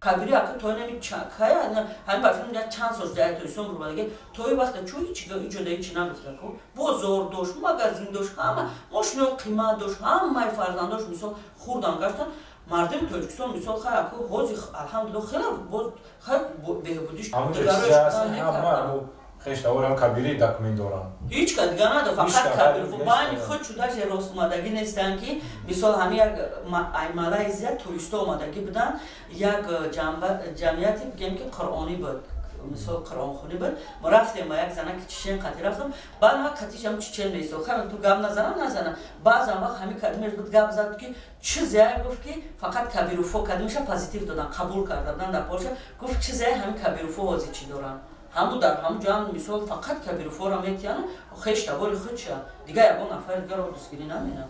Kabiri akı toyuna bir kaya hani bakın ya çans olacak toysun buraya toy vakti çoğu içinde içine gittiler ko bu zor doş magazin doş ama moşno kıyma doş ama farzan doş misal xurdan qaçtan mardin Türkistan misal xaya ko hozi alhamdulillah xela bu behudiş ama bu خشتا ورم کبیری دکمین دارم. هیچ کد گناه دو فقط کبیر و باید خود شده که راست اومدگی نیستن که مثال همین یک ایماله زیاد توریست اومدگی بدن یک جمعیتی بگیم که قرآنی بود مثال قرآن خونی بود ما رفتیم با یک زنه که چیچین قطعی رفتم بعد ما قطعیش هم چیچین نیست خیلی تو گم نزنم بعض هم وقت همین کدیمش بود گم زد که چیزی گفت که فقط کبیر و فو کدیمش پازیتیو دادن قبول کردن در پولش گفت چیزی همین کبیر و فو وازی چی دارن همو در همو جان مثال فقط کبیر و فو را میتیانه خیش تباری خودشه دیگه یکون نفر دیگه رو دستگیری نمینم